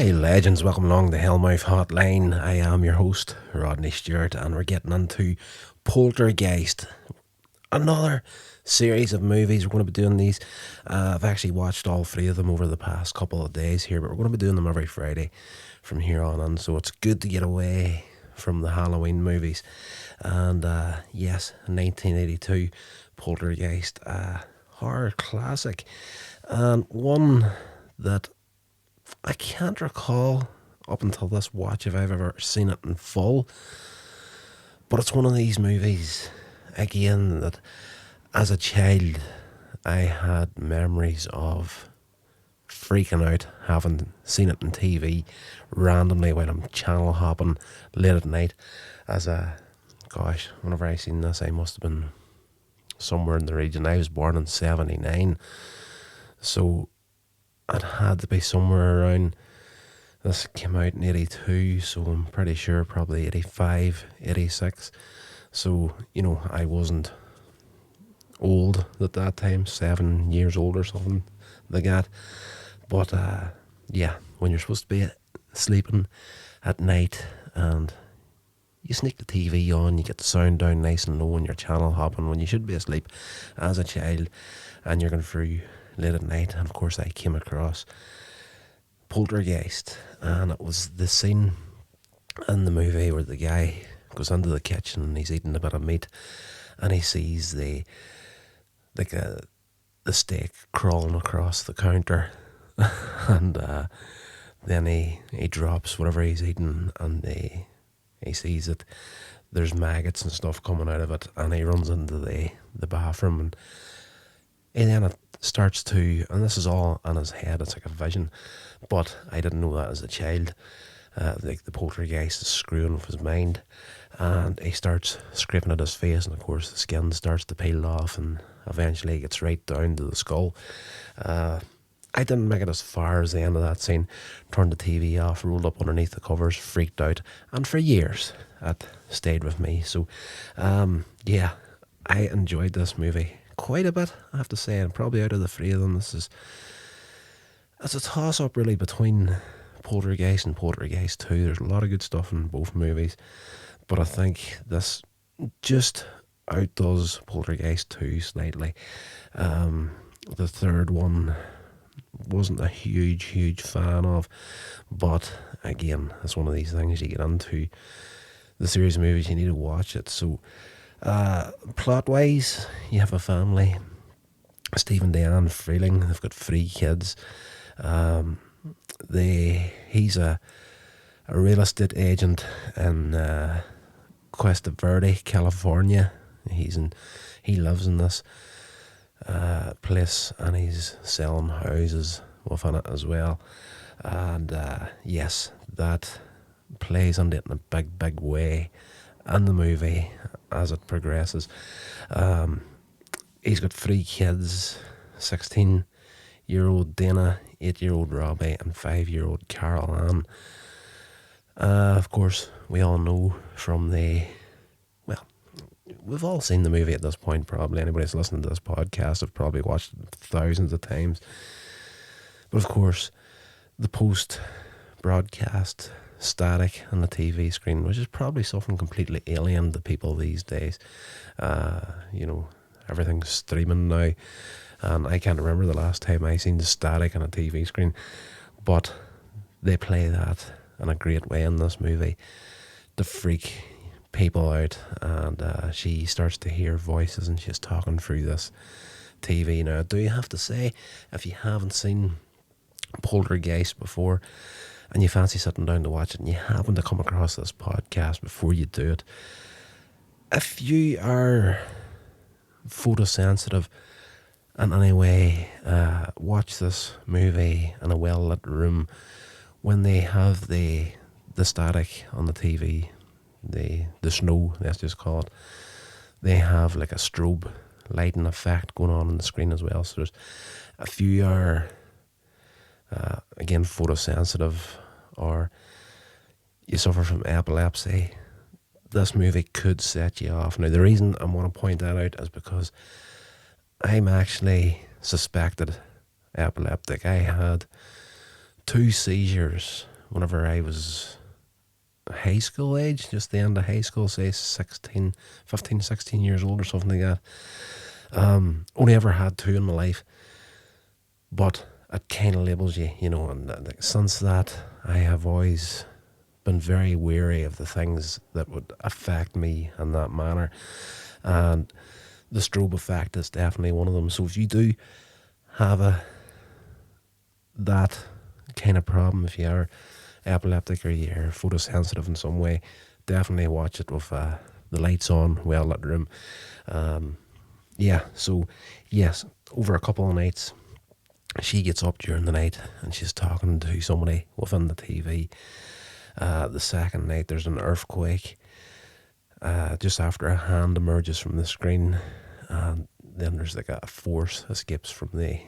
Hey legends, welcome along the Hellmouth Hotline. I am your host, Rodney Stewart, and we're getting into Poltergeist. Another series of movies. We're going to be doing these. I've actually watched all three of them over the past couple of days here, but we're going to be doing them every Friday from here on in. So it's good to get away from the Halloween movies. And yes, 1982 Poltergeist, horror classic. And one that I can't recall up until this watch if I've ever seen it in full. But it's one of these movies, again, that as a child I had memories of freaking out, having seen it on TV randomly while I'm channel hopping late at night. Whenever I seen this, I must have been somewhere in the region. I was born in 79, so it had to be somewhere around, this came out in 82, so I'm pretty sure probably 85, 86. So, I wasn't old at that time, 7 years old or something like that. But, when you're supposed to be sleeping at night and you sneak the TV on, you get the sound down nice and low and you're channel hopping when you should be asleep as a child, and you're going through late at night, and of course I came across Poltergeist, and it was the scene in the movie where the guy goes into the kitchen and he's eating a bit of meat and he sees the steak crawling across the counter and then he drops whatever he's eating, and he sees that there's maggots and stuff coming out of it, and he runs into the bathroom, and then it starts to, and this is all in his head, it's like a vision, but I didn't know that as a child. The poltergeist is screwing with his mind, and he starts scraping at his face, and of course the skin starts to peel off, and eventually he gets right down to the skull. I didn't make it as far as the end of that scene. Turned the TV off, rolled up underneath the covers, freaked out, and for years it stayed with me. So I enjoyed this movie quite a bit, I have to say, and probably out of the three of them, it's a toss-up really between Poltergeist and Poltergeist 2. There's a lot of good stuff in both movies, but I think this just outdoes Poltergeist 2 slightly. The third one wasn't a huge fan of, but again, it's one of these things, you get into the series of movies, you need to watch it. So plot wise, you have a family, Steve and Diane Freeling, they've got 3 kids. He's a real estate agent in Cuesta Verde, California. He lives in this place, and he's selling houses within it as well. And yes, that plays on it in a big way in the movie as it progresses. He's got 3 kids, 16-year-old Dana, 8-year-old Robbie, and 5-year-old Carol Ann. Of course, we all know from we've all seen the movie at this point, probably. Anybody that's listening to this podcast have probably watched it thousands of times. But of course, the post-broadcast static on the TV screen, which is probably something completely alien to people these days. Everything's streaming now, and I can't remember the last time I seen the static on a TV screen, but they play that in a great way in this movie to freak people out, and she starts to hear voices and she's talking through this TV. Now, do you have to say, if you haven't seen Poltergeist before and you fancy sitting down to watch it and you happen to come across this podcast before you do it, if you are photosensitive in any way, watch this movie in a well-lit room when they have the static on the TV, the snow, let's just call it. They have like a strobe lighting effect going on the screen as well. So there's a few are again photosensitive, or you suffer from epilepsy, this movie could set you off. Now, the reason I want to point that out is because I'm actually suspected epileptic. I had 2 seizures whenever I was high school age, just the end of high school, say 15, 16 years old or something like that. Only ever had two in my life, but it kind of labels you, and since that, I have always been very wary of the things that would affect me in that manner. And the strobe effect is definitely one of them. So if you do have that kind of problem, if you are epileptic or you're photosensitive in some way, definitely watch it with the lights on, well lit room. So yes, over a couple of nights, she gets up during the night and she's talking to somebody within the TV. The second night, there's an earthquake. Just after a hand emerges from the screen, and then there's like a force escapes from the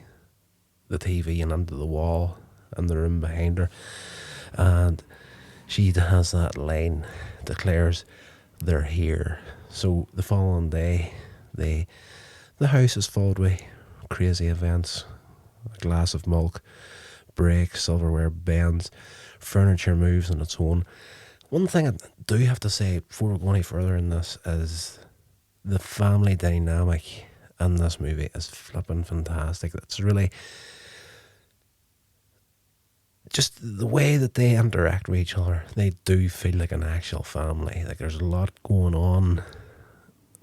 TV and into the wall in the room behind her, and she has that line, declares, "They're here." So the following day, the house is filled with crazy events. A glass of milk breaks, silverware bends, furniture moves on its own. One thing I do have to say before we go any further in this is the family dynamic in this movie is flipping fantastic. It's really just the way that they interact with each other. They do feel like an actual family. Like there's a lot going on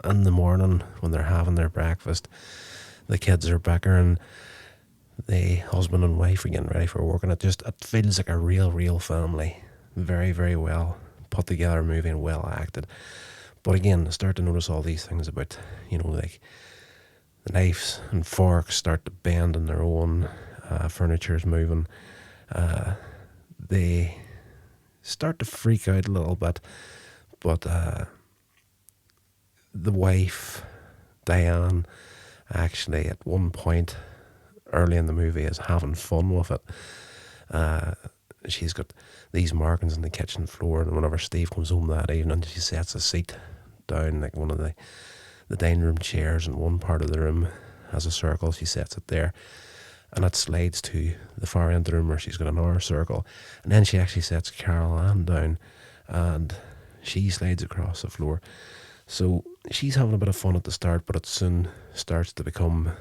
in the morning when they're having their breakfast. The kids are bickering. The husband and wife are getting ready for work, and it feels like a real family. Very, very well put together movie and well acted. But again, I start to notice all these things about, like the knives and forks start to bend on their own, furniture's moving. They start to freak out a little bit, but the wife, Diane, actually at one point early in the movie is having fun with it. She's got these markings on the kitchen floor, and whenever Steve comes home that evening, she sets a seat down, like one of the dining room chairs in one part of the room has a circle. She sets it there, and it slides to the far end of the room where she's got another circle, and then she actually sets Carol Ann down, and she slides across the floor. So she's having a bit of fun at the start, but it soon starts to become,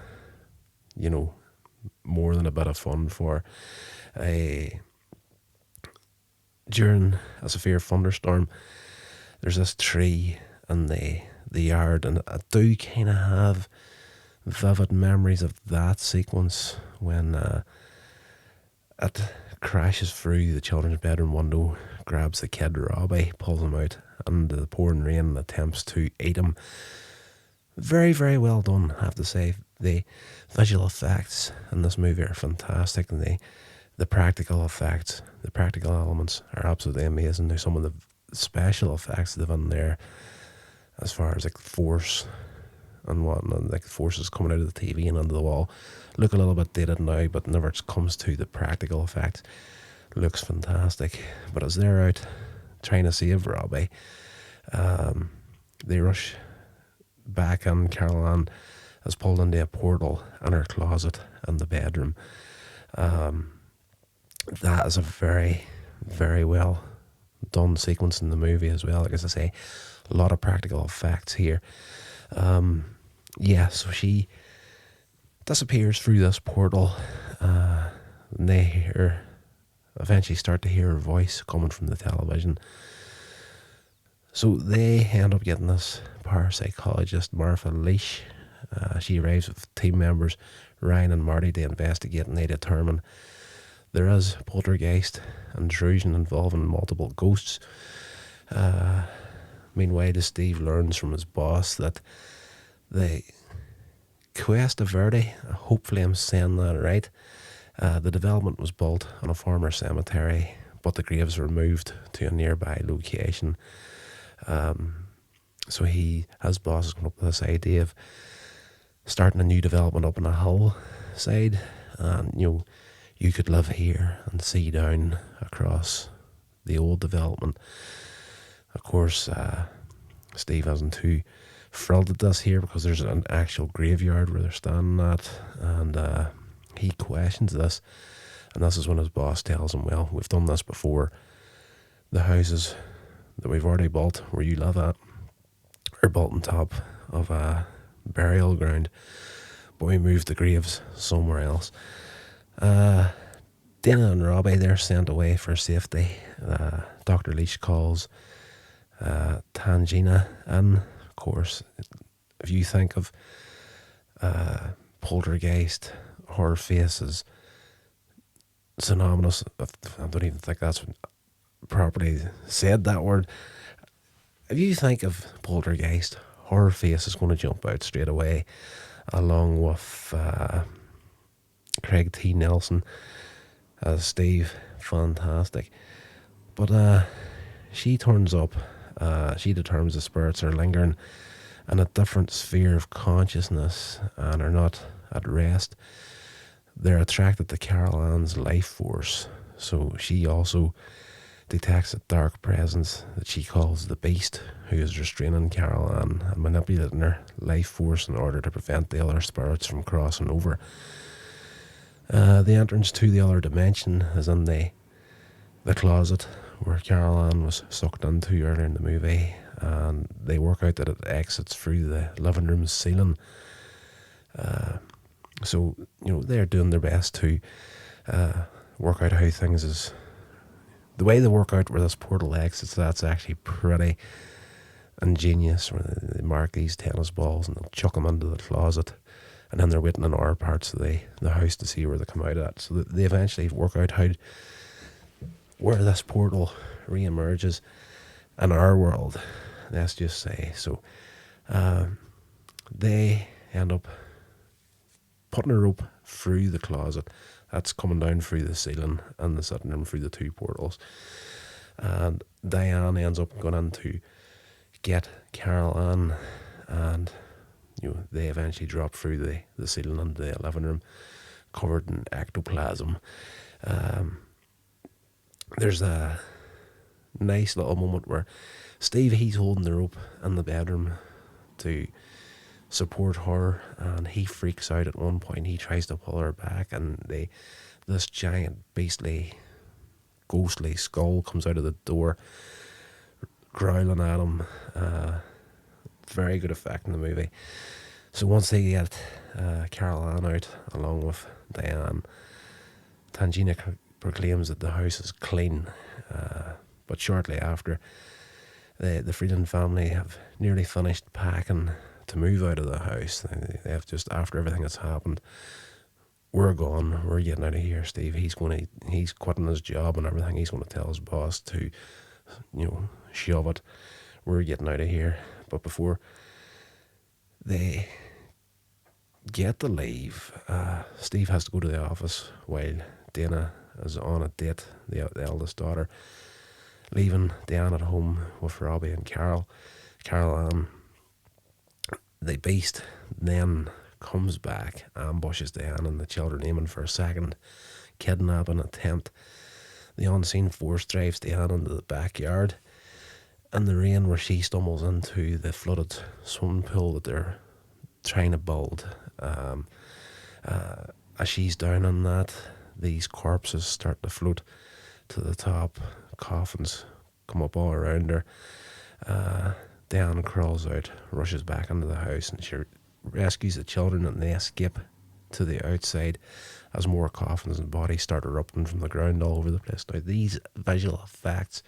more than a bit of fun for during a severe thunderstorm. There's this tree in the yard, and I do kind of have vivid memories of that sequence when it crashes through the children's bedroom window, grabs the kid Robbie, pulls him out under the pouring rain and attempts to eat him. Very, very well done, I have to say. The visual effects in this movie are fantastic, and the practical effects, the practical elements are absolutely amazing. There's some of the special effects they've in there, as far as like force and whatnot, like forces coming out of the TV and onto the wall, look a little bit dated now, but whenever it comes to the practical effects, looks fantastic. But as they're out trying to save Robbie, they rush back, and Carol Ann is pulled into a portal in her closet in the bedroom. That is a very, very well done sequence in the movie as well. Like, as I say, a lot of practical effects here. So she disappears through this portal, and they eventually start to hear her voice coming from the television. So they end up getting this parapsychologist, Martha Leash. She arrives with team members Ryan and Marty to investigate, and they determine there is poltergeist intrusion involving multiple ghosts. Meanwhile, Steve learns from his boss that the Cuesta Verde, hopefully I'm saying that right, the development was built on a former cemetery, but the graves were moved to a nearby location. So his boss has come up with this idea of starting a new development up on a hillside, and you could live here and see down across the old development. Of course, Steve isn't too thrilled at this here, because there's an actual graveyard where they're standing at, and he questions this, And this is when his boss tells him, well, we've done this before. The houses that we've already built, where you live at, are built on top of a burial ground, but we moved the graves somewhere else. Dana and Robbie, they're sent away for safety. Dr. Leash calls Tangina in. Of course, if you think of Poltergeist, horror faces, synonymous, I don't even think that's properly said, that word. If you think of Poltergeist, horror face is going to jump out straight away, along with Craig T. Nelson as Steve. Fantastic. But she turns up. She determines the spirits are lingering in a different sphere of consciousness and are not at rest. They're attracted to Carol Ann's life force, so she also detects a dark presence that she calls the Beast, who is restraining Carol Ann and manipulating her life force in order to prevent the other spirits from crossing over. The entrance to the other dimension is in the closet where Carol Ann was sucked into earlier in the movie, and they work out that it exits through the living room ceiling. So, they're doing their best to work out how things is. The way they work out where this portal exits, that's actually pretty ingenious. Where they mark these tennis balls and they'll chuck them into the closet, and then they're waiting in our parts of the house to see where they come out at. So they eventually work out where this portal re-emerges in our world, let's just say. So they end up putting a rope through the closet that's coming down through the ceiling and the sitting room through the two portals. And Diane ends up going in to get Carol Ann, and they eventually drop through the ceiling into the living room covered in ectoplasm. There's a nice little moment where Steve, he's holding the rope in the bedroom to support her, and he freaks out at one point. He tries to pull her back, and this giant beastly ghostly skull comes out of the door growling at him. Very good effect in the movie. So once they get Carol Ann out along with Diane, Tangina proclaims that the house is clean, but shortly after, the Freeland family have nearly finished packing to move out of the house. They have just, after everything that's happened, we're gone, we're getting out of here. Steve, he's quitting his job and everything. He's going to tell his boss to, shove it. We're getting out of here. But before they get to leave, Steve has to go to the office while Dana is on a date, the eldest daughter, leaving Diane at home with Robbie and Carol Ann. The Beast then comes back, ambushes Diane and the children, aiming for a second kidnapping attempt. The unseen force drives Diane into the backyard in the rain, where she stumbles into the flooded swimming pool that they're trying to build. As she's down in that, these corpses start to float to the top. Coffins come up all around her. Diane crawls out, rushes back into the house, and she rescues the children, and they escape to the outside as more coffins and bodies start erupting from the ground all over the place. Now, these visual effects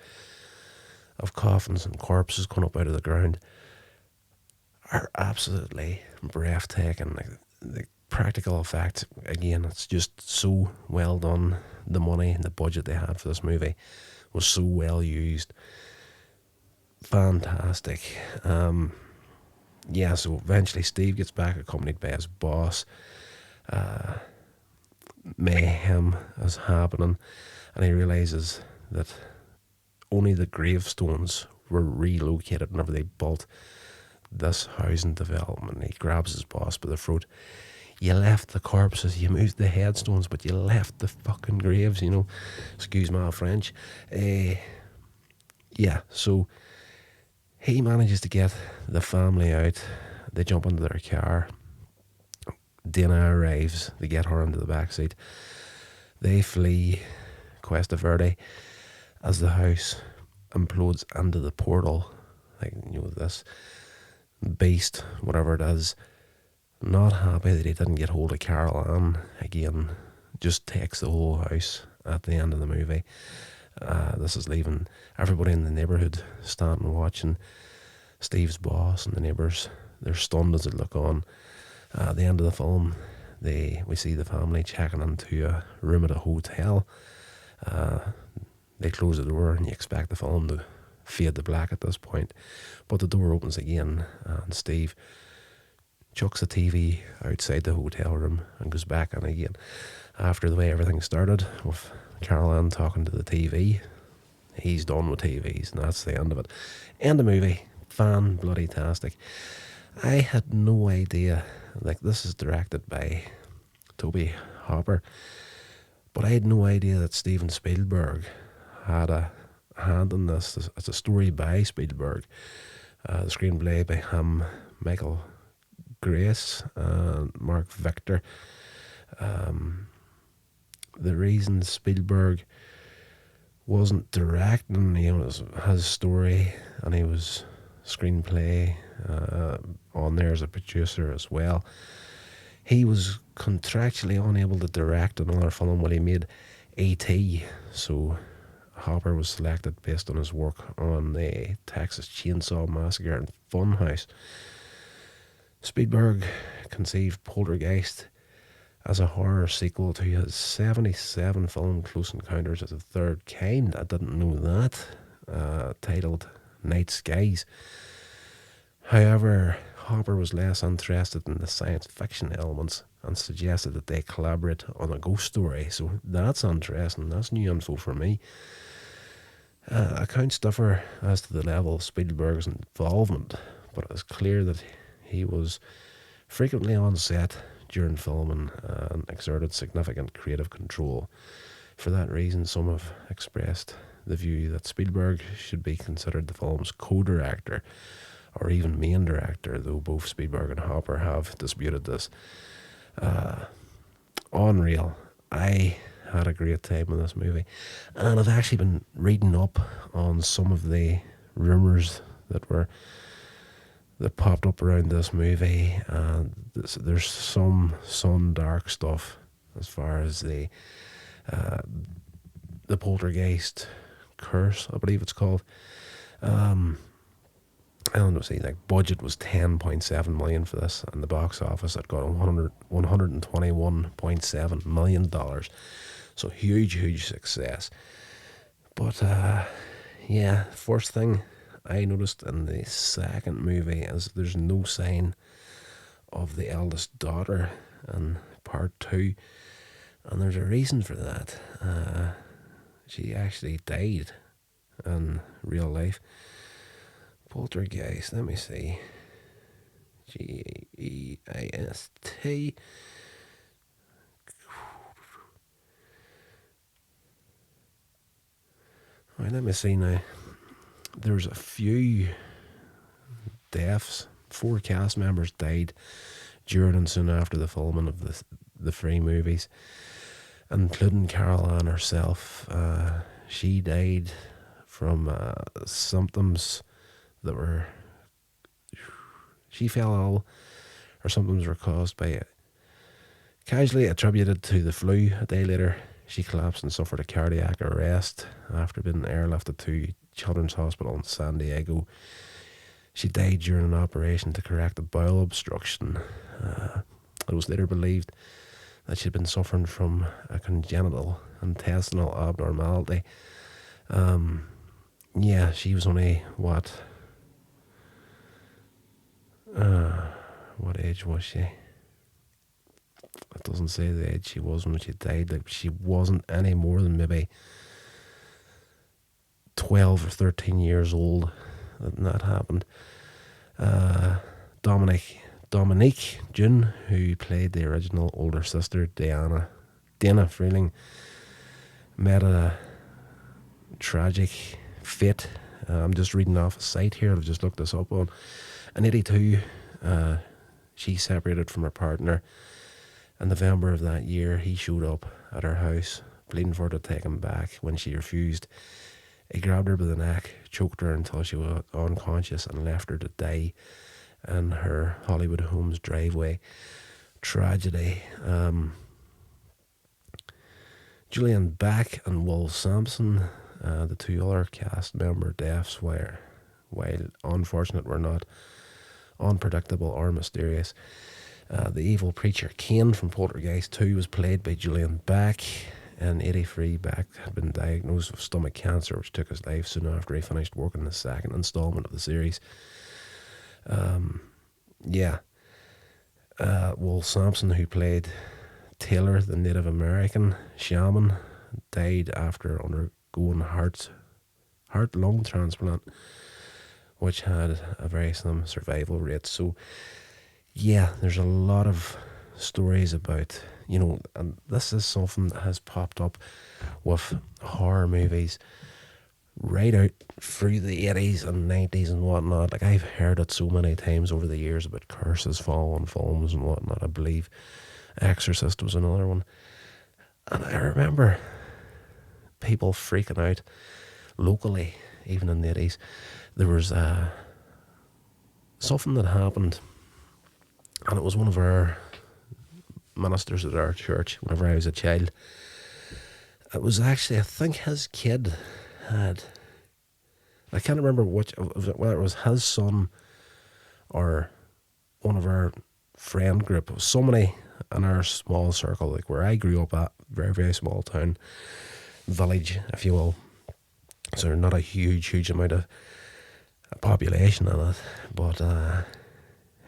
of coffins and corpses coming up out of the ground are absolutely breathtaking. Like, the practical effects, again, it's just so well done. The money and the budget they had for this movie was so well used. Fantastic. So eventually Steve gets back, accompanied by his boss. Mayhem is happening, and he realizes that only the gravestones were relocated whenever they built this housing development. He grabs his boss by the throat. You left the corpses, you moved the headstones, but you left the fucking graves, Excuse my French. So he manages to get the family out. They jump into their car. Dana arrives. They get her into the back seat. They flee Cuesta Verde as the house implodes into the portal. Like, this beast, whatever it is, not happy that he didn't get hold of Carol Ann again, just takes the whole house at the end of the movie. This is leaving everybody in the neighbourhood standing watching. Steve's boss and the neighbours, they're stunned as they look on. At the end of the film, we see the family checking into a room at a hotel. They close the door and you expect the film to fade to black at this point. But the door opens again and Steve chucks the TV outside the hotel room and goes back in again. After the way everything started, with Carol Ann talking to the TV, he's done with TVs and that's the end of it. End of movie. Fan-bloody-tastic. I had no idea, like, this is directed by Toby Hopper, but I had no idea that Steven Spielberg had a hand in this. It's a story by Spielberg, the screenplay by him, Michael Grace and Mark Victor. The reason Spielberg wasn't directing, it was his story, and he was screenplay on there as a producer as well. He was contractually unable to direct another film when he made E.T., so Hopper was selected based on his work on the Texas Chainsaw Massacre and Funhouse. Spielberg conceived Poltergeist as a horror sequel to his 77 film Close Encounters of the Third Kind. I didn't know that. Titled Night Skies. However, Hopper was less interested in the science fiction elements and suggested that they collaborate on a ghost story. So that's interesting. That's new info for me. I count stuffer as to the level of Spielberg's involvement, but it is clear that he was frequently on set during filming and exerted significant creative control. For that reason, some have expressed the view that Spielberg should be considered the film's co-director or even main director, though both Spielberg and Hopper have disputed this. Unreal. I had a great time with this movie, and I've actually been reading up on some of the rumours that popped up around this movie, and there's some dark stuff as far as the Poltergeist curse, I believe it's called. I don't know, see, like, budget was $10.7 million for this, and the box office it got $121.7 million. So huge success. But yeah, first thing I noticed in the second movie is there's no sign of the eldest daughter in part 2, and there's a reason for that. She actually died in real life. Poltergeist, let me see. Geist. Right, let me see now. There's a few deaths. 4 cast members died during and soon after the filming of the 3 movies, including Carol Ann herself. She died from symptoms that were... She fell ill. Her symptoms were caused by it. Casually attributed to the flu. A day later, she collapsed and suffered a cardiac arrest after being airlifted to Children's Hospital in San Diego. She died during an operation to correct a bowel obstruction. It was later believed that she'd been suffering from a congenital intestinal abnormality. Yeah, she was only, what age was she? It doesn't say the age she was when she died. Like, she wasn't any more than maybe 12 or 13 years old when that happened. Dominique June, who played the original older sister, Dana Freeling, met a tragic fate. I'm just reading off a site here. I've just looked this up on. In 82, she separated from her partner. In November of that year, he showed up at her house pleading for her to take him back. When she refused, he grabbed her by the neck, choked her until she was unconscious, and left her to die in her Hollywood home's driveway. Tragedy. Julian Beck and Will Sampson, the two other cast member deaths, while unfortunate, were not unpredictable or mysterious. The evil preacher Cain from Poltergeist 2 was played by Julian Beck. In 1983, Beck had been diagnosed with stomach cancer, which took his life soon after he finished working the second installment of the series. Will Sampson, who played Taylor, the Native American shaman, died after undergoing heart-lung transplant, which had a very slim survival rate. So, yeah, there's a lot of stories about, and this is something that has popped up with horror movies right out through the 80s and 90s and whatnot. Like, I've heard it so many times over the years about curses fall on films and whatnot. I believe Exorcist was another one. And I remember people freaking out locally, even in the 80s. There was something that happened, and it was one of our ministers at our church whenever I was a child. It was actually, I think his kid had, I can't remember whether it was his son or one of our friend group. It was somebody in our small circle, like where I grew up at, very, very small town, village, if you will. So not a huge amount of population in it, but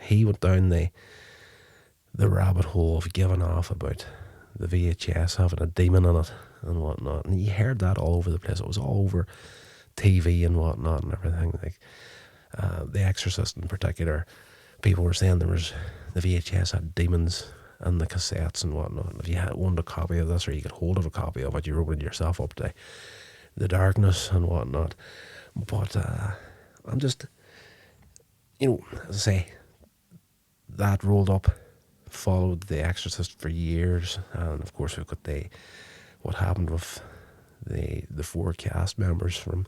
he went down the rabbit hole of giving off about the VHS having a demon in it and whatnot, and you heard that all over the place. It was all over TV and whatnot and everything. Like The Exorcist in particular, people were saying there was, the VHS had demons and the cassettes and whatnot. If you had wanted a copy of this, or you got hold of a copy of it, you opened yourself up to the darkness and whatnot. But I'm just, as I say, that rolled up, followed The Exorcist for years, and of course we've got what happened with the four cast members from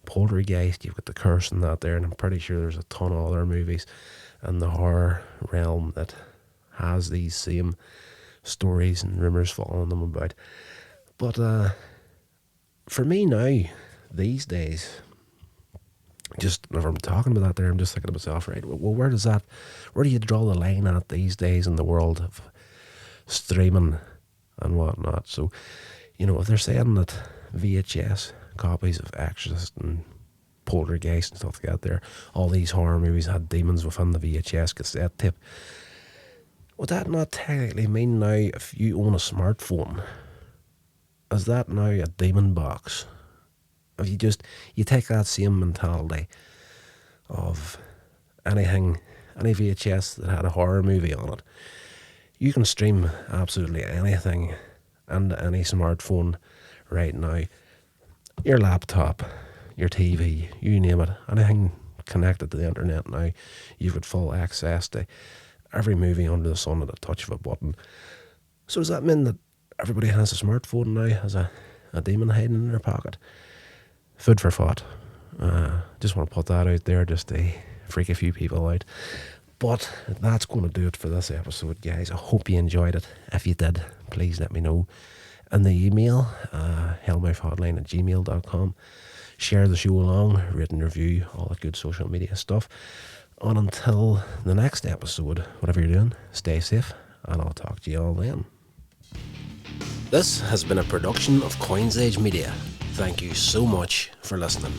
Poltergeist. You've got the curse and that there, and I'm pretty sure there's a ton of other movies in the horror realm that has these same stories and rumours following them about. But for me now, these days, just whenever I'm talking about that there, I'm just thinking to myself, right, well, where do you draw the line at these days in the world of streaming and whatnot? So, if they're saying that VHS copies of Exorcist and Poltergeist and stuff like that there, all these horror movies had demons within the VHS cassette tape, would that not technically mean now, if you own a smartphone, is that now a demon box? If you take that same mentality of any VHS that had a horror movie on it, you can stream absolutely anything into any smartphone right now. Your laptop, your TV, you name it, anything connected to the internet now, you've got full access to every movie under the sun at a touch of a button. So does that mean that everybody has a smartphone now, has a demon hiding in their pocket? Food for thought. Just want to put that out there just to freak a few people out. But that's going to do it for this episode, guys. I hope you enjoyed it. If you did, please let me know in the email, hellmouthhotline@gmail.com. Share the show along, rate and review, all that good social media stuff. And until the next episode, whatever you're doing, stay safe, and I'll talk to you all then. This has been a production of Coins Age Media. Thank you so much for listening.